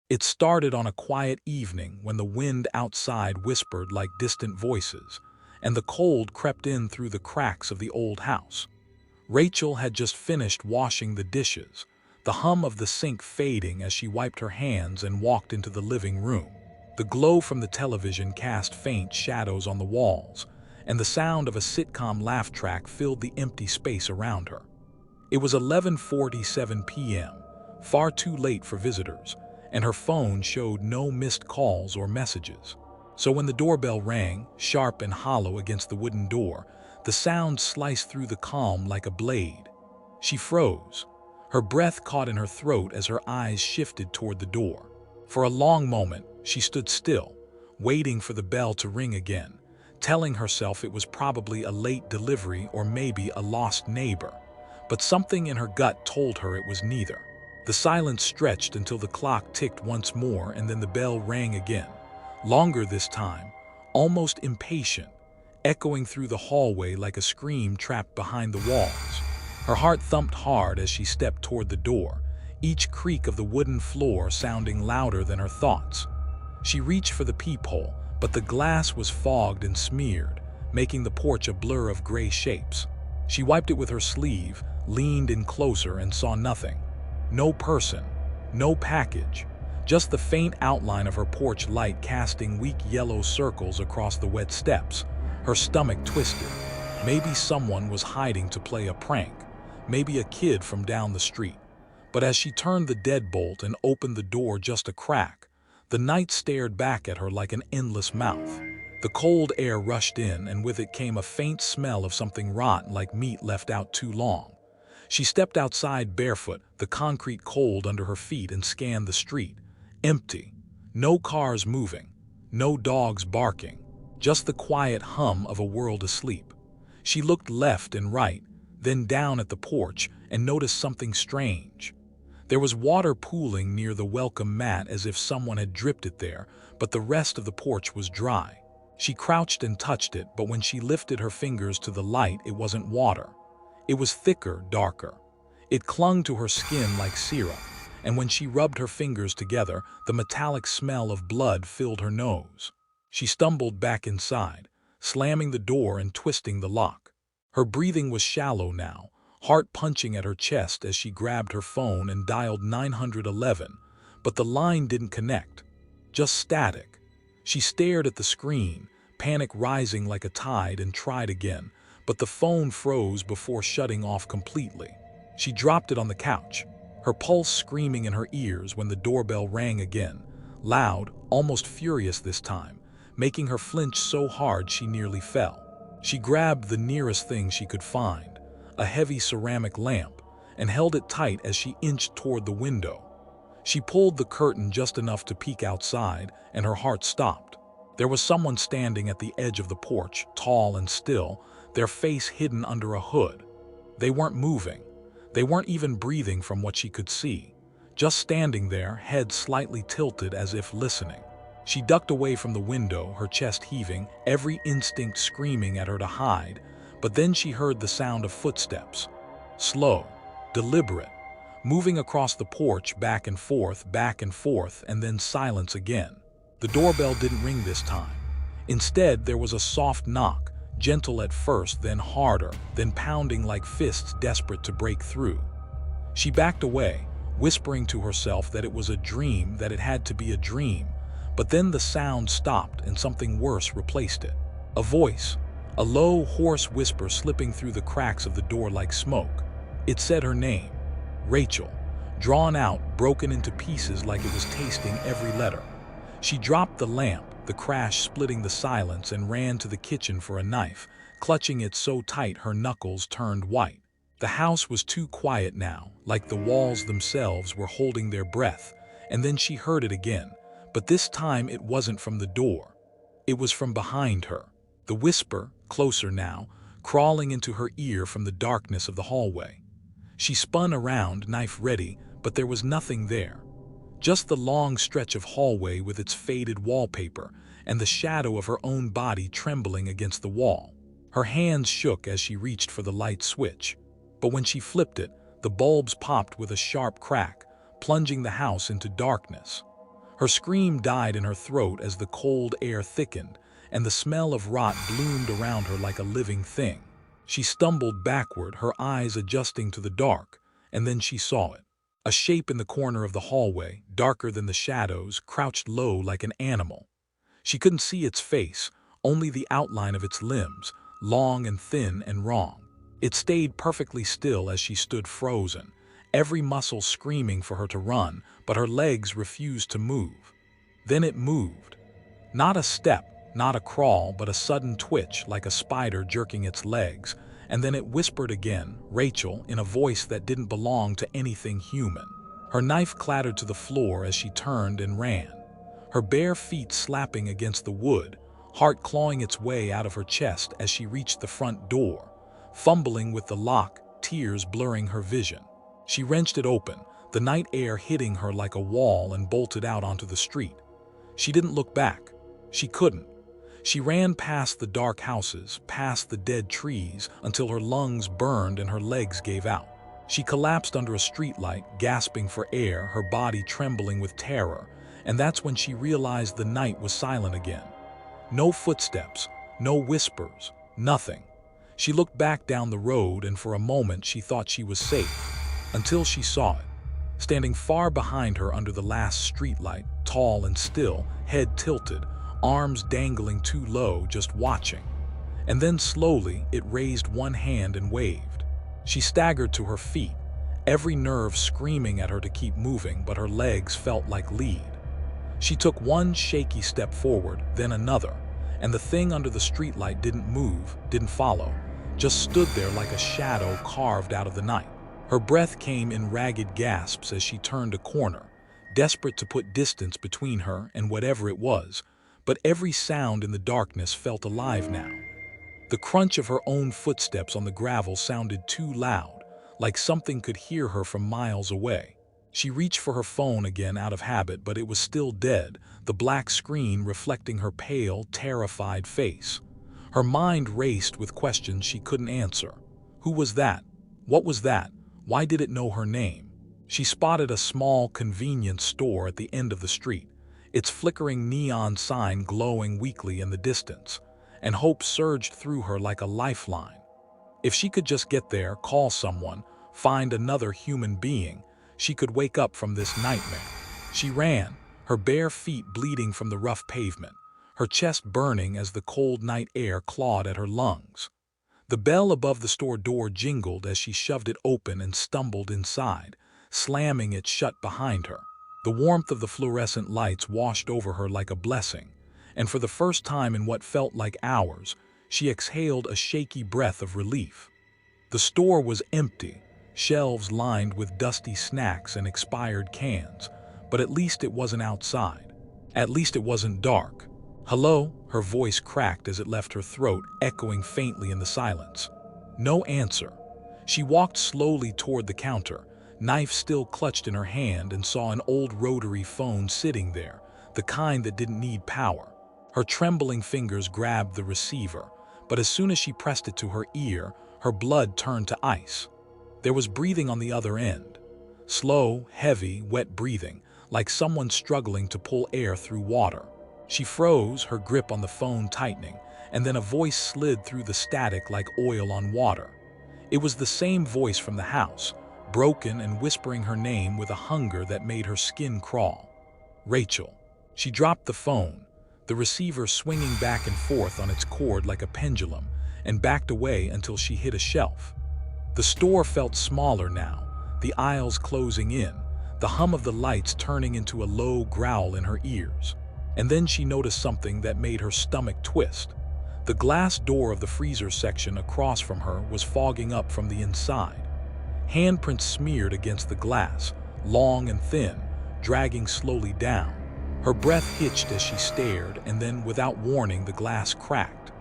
It started on a quiet evening when the wind outside whispered like distant voices, and the cold crept in through the cracks of the old house. Rachel had just finished washing the dishes, the hum of the sink fading as she wiped her hands and walked into the living room. The glow from the television cast faint shadows on the walls, and the sound of a sitcom laugh track filled the empty space around her. It was 11:47 p.m., far too late for visitors, and her phone showed no missed calls or messages. So when the doorbell rang, sharp and hollow against the wooden door, the sound sliced through the calm like a blade. She froze. Her breath caught in her throat as her eyes shifted toward the door. For a long moment, she stood still, waiting for the bell to ring again, telling herself it was probably a late delivery or maybe a lost neighbor. But something in her gut told her it was neither. The silence stretched until the clock ticked once more and then the bell rang again, longer this time, almost impatient, echoing through the hallway like a scream trapped behind the walls. Her heart thumped hard as she stepped toward the door, each creak of the wooden floor sounding louder than her thoughts. She reached for the peephole, but the glass was fogged and smeared, making the porch a blur of gray shapes. She wiped it with her sleeve, leaned in closer and saw nothing. No person, no package, just the faint outline of her porch light casting weak yellow circles across the wet steps. Her stomach twisted. Maybe someone was hiding to play a prank, maybe a kid from down the street. But as she turned the deadbolt and opened the door just a crack, the night stared back at her like an endless mouth. The cold air rushed in, and with it came a faint smell of something rotten like meat left out too long. She stepped outside barefoot, the concrete cold under her feet, and scanned the street. Empty. No cars moving. No dogs barking. Just the quiet hum of a world asleep. She looked left and right, then down at the porch, and noticed something strange. There was water pooling near the welcome mat as if someone had dripped it there, but the rest of the porch was dry. She crouched and touched it, but when she lifted her fingers to the light, it wasn't water. It was thicker, darker. It clung to her skin like syrup, and when she rubbed her fingers together, the metallic smell of blood filled her nose. She stumbled back inside, slamming the door and twisting the lock. Her breathing was shallow now, heart punching at her chest as she grabbed her phone and dialed 911, but the line didn't connect, just static. She stared at the screen, panic rising like a tide, and tried again, but the phone froze before shutting off completely. She dropped it on the couch, her pulse screaming in her ears when the doorbell rang again, loud, almost furious this time, making her flinch so hard she nearly fell. She grabbed the nearest thing she could find, a heavy ceramic lamp, and held it tight as she inched toward the window. She pulled the curtain just enough to peek outside, and her heart stopped. There was someone standing at the edge of the porch, tall and still, their face hidden under a hood. They weren't moving. They weren't even breathing from what she could see, just standing there, head slightly tilted as if listening. She ducked away from the window, her chest heaving, every instinct screaming at her to hide, but then she heard the sound of footsteps. Slow, deliberate, moving across the porch, back and forth, and then silence again. The doorbell didn't ring this time. Instead, there was a soft knock, gentle at first, then harder, then pounding like fists desperate to break through. She backed away, whispering to herself that it was a dream, that it had to be a dream, but then the sound stopped and something worse replaced it. A voice, a low, hoarse whisper slipping through the cracks of the door like smoke. It said her name, Rachel, drawn out, broken into pieces like it was tasting every letter. She dropped the lamp, the crash splitting the silence, and ran to the kitchen for a knife, clutching it so tight her knuckles turned white. The house was too quiet now, like the walls themselves were holding their breath, and then she heard it again, but this time it wasn't from the door. It was from behind her. The whisper, closer now, crawling into her ear from the darkness of the hallway. She spun around, knife ready, but there was nothing there. Just the long stretch of hallway with its faded wallpaper and the shadow of her own body trembling against the wall. Her hands shook as she reached for the light switch, but when she flipped it, the bulbs popped with a sharp crack, plunging the house into darkness. Her scream died in her throat as the cold air thickened, and the smell of rot bloomed around her like a living thing. She stumbled backward, her eyes adjusting to the dark, and then she saw it. A shape in the corner of the hallway, darker than the shadows, crouched low like an animal. She couldn't see its face, only the outline of its limbs, long and thin and wrong. It stayed perfectly still as she stood frozen, every muscle screaming for her to run, but her legs refused to move. Then it moved. Not a step, not a crawl, but a sudden twitch like a spider jerking its legs, and then it whispered again, "Rachel," in a voice that didn't belong to anything human. Her knife clattered to the floor as she turned and ran, her bare feet slapping against the wood, heart clawing its way out of her chest as she reached the front door, fumbling with the lock, tears blurring her vision. She wrenched it open, the night air hitting her like a wall, and bolted out onto the street. She didn't look back. She couldn't. She ran past the dark houses, past the dead trees, until her lungs burned and her legs gave out. She collapsed under a streetlight, gasping for air, her body trembling with terror, and that's when she realized the night was silent again. No footsteps, no whispers, nothing. She looked back down the road, and for a moment she thought she was safe, until she saw it. Standing far behind her under the last streetlight, tall and still, head tilted, arms dangling too low, just watching. And then slowly it raised one hand and waved. She staggered to her feet, every nerve screaming at her to keep moving, but her legs felt like lead. She took one shaky step forward, then another, and the thing under the streetlight didn't move, didn't follow, just stood there like a shadow carved out of the night. Her breath came in ragged gasps as she turned a corner, desperate to put distance between her and whatever it was, but every sound in the darkness felt alive now. The crunch of her own footsteps on the gravel sounded too loud, like something could hear her from miles away. She reached for her phone again out of habit, but it was still dead, the black screen reflecting her pale, terrified face. Her mind raced with questions she couldn't answer. Who was that? What was that? Why did it know her name? She spotted a small convenience store at the end of the street, its flickering neon sign glowing weakly in the distance, and hope surged through her like a lifeline. If she could just get there, call someone, find another human being, she could wake up from this nightmare. She ran, her bare feet bleeding from the rough pavement, her chest burning as the cold night air clawed at her lungs. The bell above the store door jingled as she shoved it open and stumbled inside, slamming it shut behind her. The warmth of the fluorescent lights washed over her like a blessing, and for the first time in what felt like hours, she exhaled a shaky breath of relief. The store was empty, shelves lined with dusty snacks and expired cans, but at least it wasn't outside. At least it wasn't dark. "Hello?" Her voice cracked as it left her throat, echoing faintly in the silence. No answer. She walked slowly toward the counter, knife still clutched in her hand, and saw an old rotary phone sitting there, the kind that didn't need power. Her trembling fingers grabbed the receiver, but as soon as she pressed it to her ear, her blood turned to ice. There was breathing on the other end. Slow, heavy, wet breathing, like someone struggling to pull air through water. She froze, her grip on the phone tightening, and then a voice slid through the static like oil on water. It was the same voice from the house, broken and whispering her name with a hunger that made her skin crawl. Rachel. She dropped the phone, the receiver swinging back and forth on its cord like a pendulum, and backed away until she hit a shelf. The store felt smaller now, the aisles closing in, the hum of the lights turning into a low growl in her ears. And then she noticed something that made her stomach twist. The glass door of the freezer section across from her was fogging up from the inside. Handprints smeared against the glass, long and thin, dragging slowly down. Her breath hitched as she stared, and then, without warning, the glass cracked.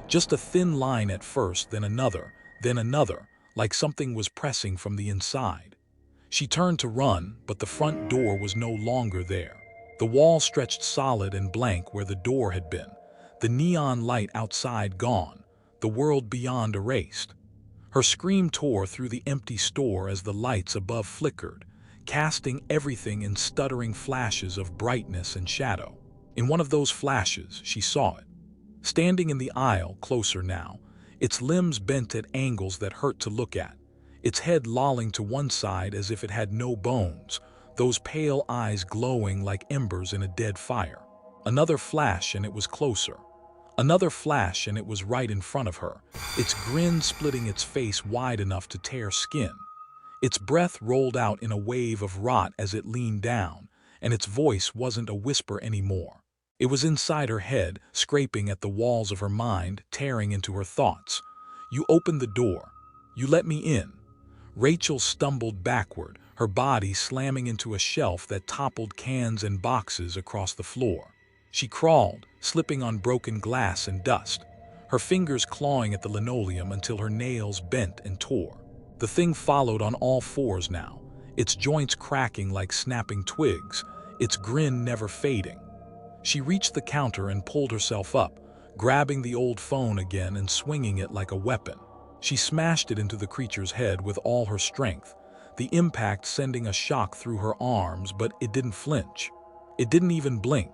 Just a thin line at first, then another, like something was pressing from the inside. She turned to run, but the front door was no longer there. The wall stretched solid and blank where the door had been, the neon light outside gone, the world beyond erased. Her scream tore through the empty store as the lights above flickered, casting everything in stuttering flashes of brightness and shadow. In one of those flashes, she saw it. Standing in the aisle, closer now, its limbs bent at angles that hurt to look at, its head lolling to one side as if it had no bones, those pale eyes glowing like embers in a dead fire. Another flash and it was closer. Another flash and it was right in front of her, its grin splitting its face wide enough to tear skin. Its breath rolled out in a wave of rot as it leaned down, and its voice wasn't a whisper anymore. It was inside her head, scraping at the walls of her mind, tearing into her thoughts. "You opened the door. You let me in." Rachel stumbled backward, her body slamming into a shelf that toppled cans and boxes across the floor. She crawled, slipping on broken glass and dust, her fingers clawing at the linoleum until her nails bent and tore. The thing followed on all fours now, its joints cracking like snapping twigs, its grin never fading. She reached the counter and pulled herself up, grabbing the old phone again and swinging it like a weapon. She smashed it into the creature's head with all her strength, the impact sending a shock through her arms, but it didn't flinch. It didn't even blink.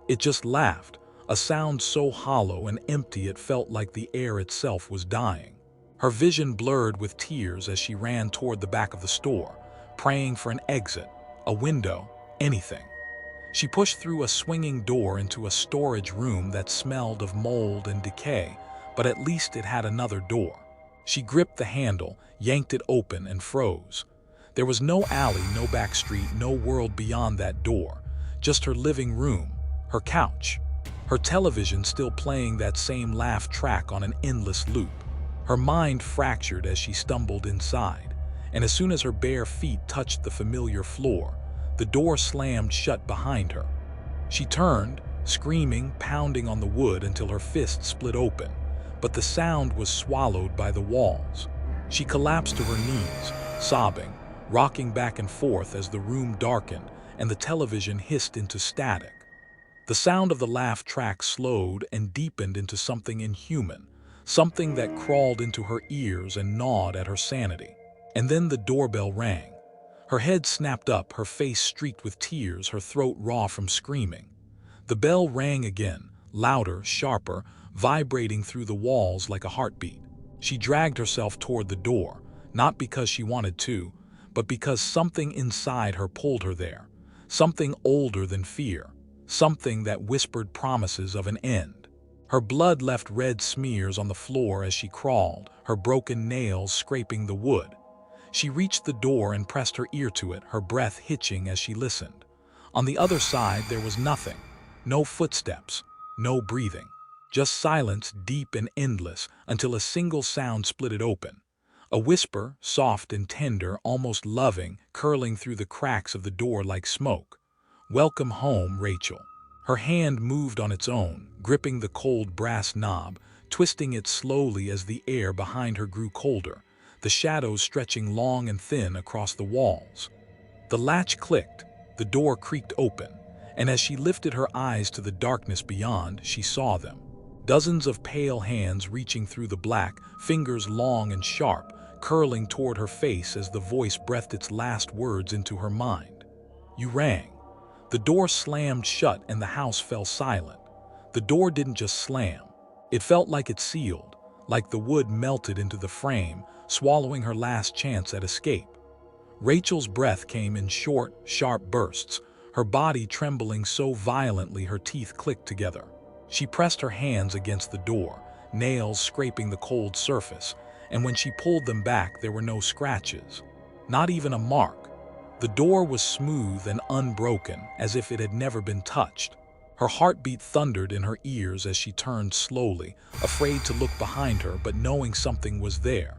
It just laughed, a sound so hollow and empty it felt like the air itself was dying. Her vision blurred with tears as she ran toward the back of the store, praying for an exit, a window, anything. She pushed through a swinging door into a storage room that smelled of mold and decay, but at least it had another door. She gripped the handle, yanked it open, and froze. There was no alley, no back street, no world beyond that door, just her living room, her couch, her television still playing that same laugh track on an endless loop. Her mind fractured as she stumbled inside, and as soon as her bare feet touched the familiar floor, the door slammed shut behind her. She turned, screaming, pounding on the wood until her fist split open, but the sound was swallowed by the walls. She collapsed to her knees, sobbing, rocking back and forth as the room darkened and the television hissed into static. The sound of the laugh track slowed and deepened into something inhuman, something that crawled into her ears and gnawed at her sanity. And then the doorbell rang. Her head snapped up, her face streaked with tears, her throat raw from screaming. The bell rang again, louder, sharper, vibrating through the walls like a heartbeat. She dragged herself toward the door, not because she wanted to, but because something inside her pulled her there, something older than fear, something that whispered promises of an end. Her blood left red smears on the floor as she crawled, her broken nails scraping the wood. She reached the door and pressed her ear to it, her breath hitching as she listened. On the other side there was nothing, no footsteps, no breathing, just silence deep and endless until a single sound split it open. A whisper, soft and tender, almost loving, curling through the cracks of the door like smoke. "Welcome home, Rachel." Her hand moved on its own, gripping the cold brass knob, twisting it slowly as the air behind her grew colder, the shadows stretching long and thin across the walls. The latch clicked, the door creaked open, and as she lifted her eyes to the darkness beyond, she saw them. Dozens of pale hands reaching through the black, fingers long and sharp, curling toward her face as the voice breathed its last words into her mind. "You rang." The door slammed shut and the house fell silent. The door didn't just slam. It felt like it sealed, like the wood melted into the frame, swallowing her last chance at escape. Rachel's breath came in short, sharp bursts, her body trembling so violently her teeth clicked together. She pressed her hands against the door, nails scraping the cold surface, and when she pulled them back there were no scratches, not even a mark. The door was smooth and unbroken, as if it had never been touched. Her heartbeat thundered in her ears as she turned slowly, afraid to look behind her but knowing something was there.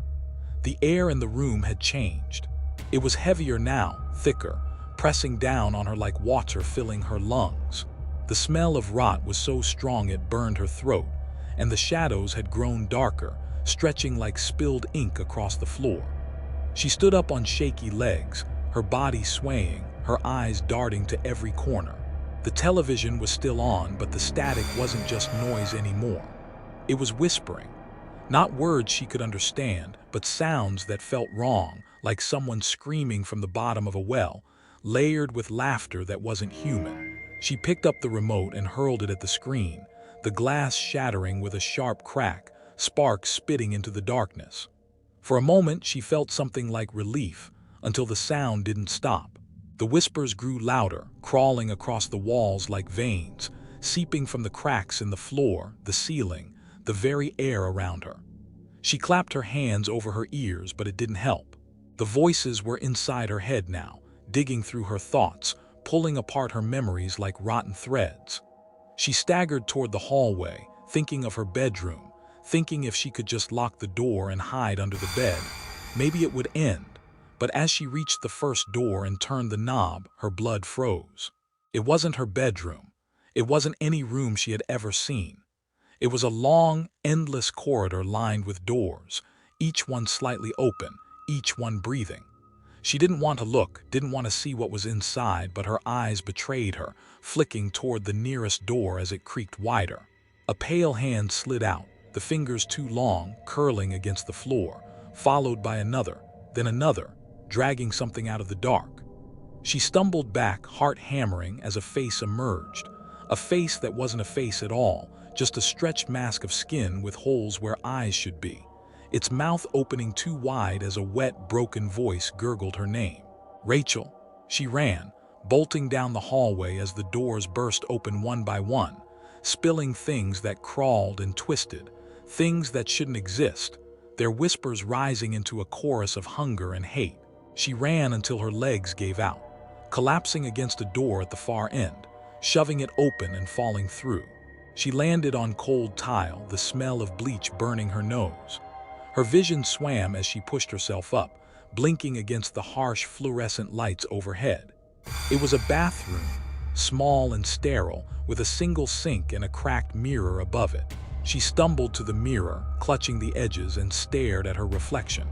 The air in the room had changed. It was heavier now, thicker, pressing down on her like water filling her lungs. The smell of rot was so strong it burned her throat, and the shadows had grown darker, stretching like spilled ink across the floor. She stood up on shaky legs, her body swaying, her eyes darting to every corner. The television was still on, but the static wasn't just noise anymore. It was whispering. Not words she could understand, but sounds that felt wrong, like someone screaming from the bottom of a well, layered with laughter that wasn't human. She picked up the remote and hurled it at the screen, the glass shattering with a sharp crack, sparks spitting into the darkness. For a moment, she felt something like relief, until the sound didn't stop. The whispers grew louder, crawling across the walls like veins, seeping from the cracks in the floor, the ceiling, the very air around her. She clapped her hands over her ears, but it didn't help. The voices were inside her head now, digging through her thoughts, pulling apart her memories like rotten threads. She staggered toward the hallway, thinking of her bedroom, thinking if she could just lock the door and hide under the bed, maybe it would end. But as she reached the first door and turned the knob, her blood froze. It wasn't her bedroom. It wasn't any room she had ever seen. It was a long, endless corridor lined with doors, each one slightly open, each one breathing. She didn't want to look, didn't want to see what was inside, but her eyes betrayed her, flicking toward the nearest door as it creaked wider. A pale hand slid out, the fingers too long, curling against the floor, followed by another, then another, dragging something out of the dark. She stumbled back, heart hammering, as a face emerged. A face that wasn't a face at all, just a stretched mask of skin with holes where eyes should be. Its mouth opening too wide as a wet, broken voice gurgled her name. Rachel. She ran, bolting down the hallway as the doors burst open one by one, spilling things that crawled and twisted, things that shouldn't exist, their whispers rising into a chorus of hunger and hate. She ran until her legs gave out, collapsing against a door at the far end, shoving it open and falling through. She landed on cold tile, the smell of bleach burning her nose. Her vision swam as she pushed herself up, blinking against the harsh fluorescent lights overhead. It was a bathroom, small and sterile, with a single sink and a cracked mirror above it. She stumbled to the mirror, clutching the edges, and stared at her reflection.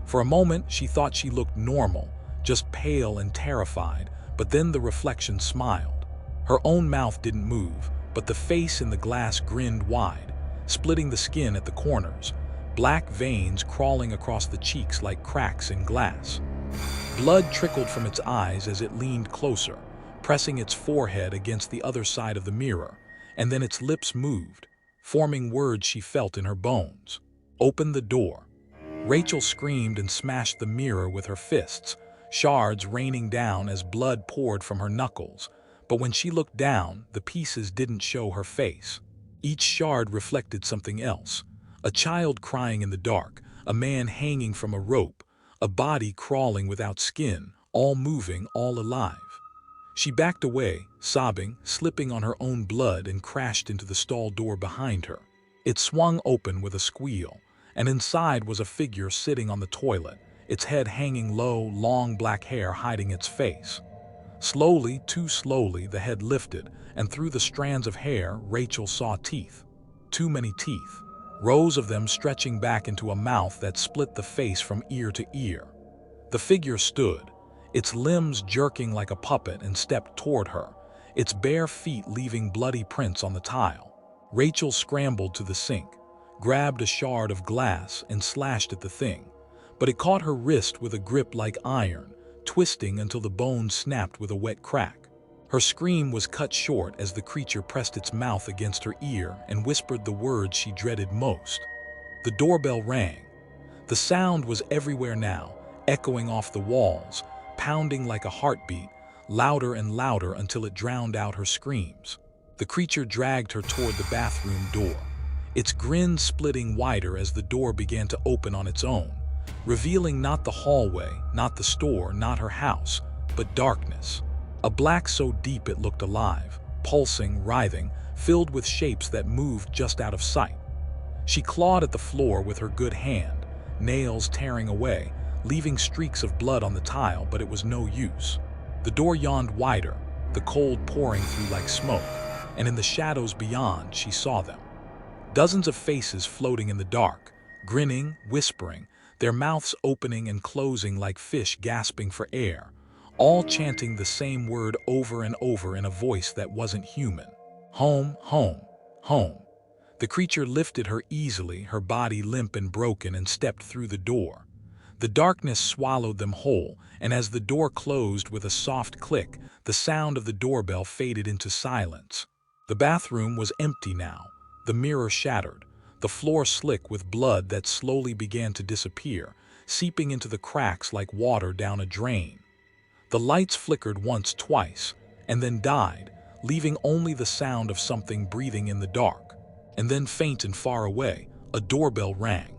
For a moment, she thought she looked normal, just pale and terrified, but then the reflection smiled. Her own mouth didn't move, but the face in the glass grinned wide, splitting the skin at the corners, black veins crawling across the cheeks like cracks in glass. Blood trickled from its eyes as it leaned closer, pressing its forehead against the other side of the mirror, and then its lips moved, forming words she felt in her bones. Open the door. Rachel screamed and smashed the mirror with her fists, shards raining down as blood poured from her knuckles. But when she looked down, the pieces didn't show her face. Each shard reflected something else. A child crying in the dark, a man hanging from a rope, a body crawling without skin, all moving, all alive. She backed away, sobbing, slipping on her own blood, and crashed into the stall door behind her. It swung open with a squeal, and inside was a figure sitting on the toilet, its head hanging low, long black hair hiding its face. Slowly, too slowly, the head lifted, and through the strands of hair, Rachel saw teeth. Too many teeth. Rows of them stretching back into a mouth that split the face from ear to ear. The figure stood, its limbs jerking like a puppet, and stepped toward her, its bare feet leaving bloody prints on the tile. Rachel scrambled to the sink, grabbed a shard of glass, and slashed at the thing. But it caught her wrist with a grip like iron, twisting until the bone snapped with a wet crack. Her scream was cut short as the creature pressed its mouth against her ear and whispered the words she dreaded most. The doorbell rang. The sound was everywhere now, echoing off the walls, pounding like a heartbeat, louder and louder until it drowned out her screams. The creature dragged her toward the bathroom door, its grin splitting wider as the door began to open on its own, revealing not the hallway, not the store, not her house, but darkness. A black so deep it looked alive, pulsing, writhing, filled with shapes that moved just out of sight. She clawed at the floor with her good hand, nails tearing away, leaving streaks of blood on the tile, but it was no use. The door yawned wider, the cold pouring through like smoke, and in the shadows beyond she saw them. Dozens of faces floating in the dark, grinning, whispering, their mouths opening and closing like fish gasping for air, all chanting the same word over and over in a voice that wasn't human. Home, home, home. The creature lifted her easily, her body limp and broken, and stepped through the door. The darkness swallowed them whole, and as the door closed with a soft click, the sound of the doorbell faded into silence. The bathroom was empty now, the mirror shattered, the floor slick with blood that slowly began to disappear, seeping into the cracks like water down a drain. The lights flickered once, twice, and then died, leaving only the sound of something breathing in the dark. And then, faint and far away, a doorbell rang.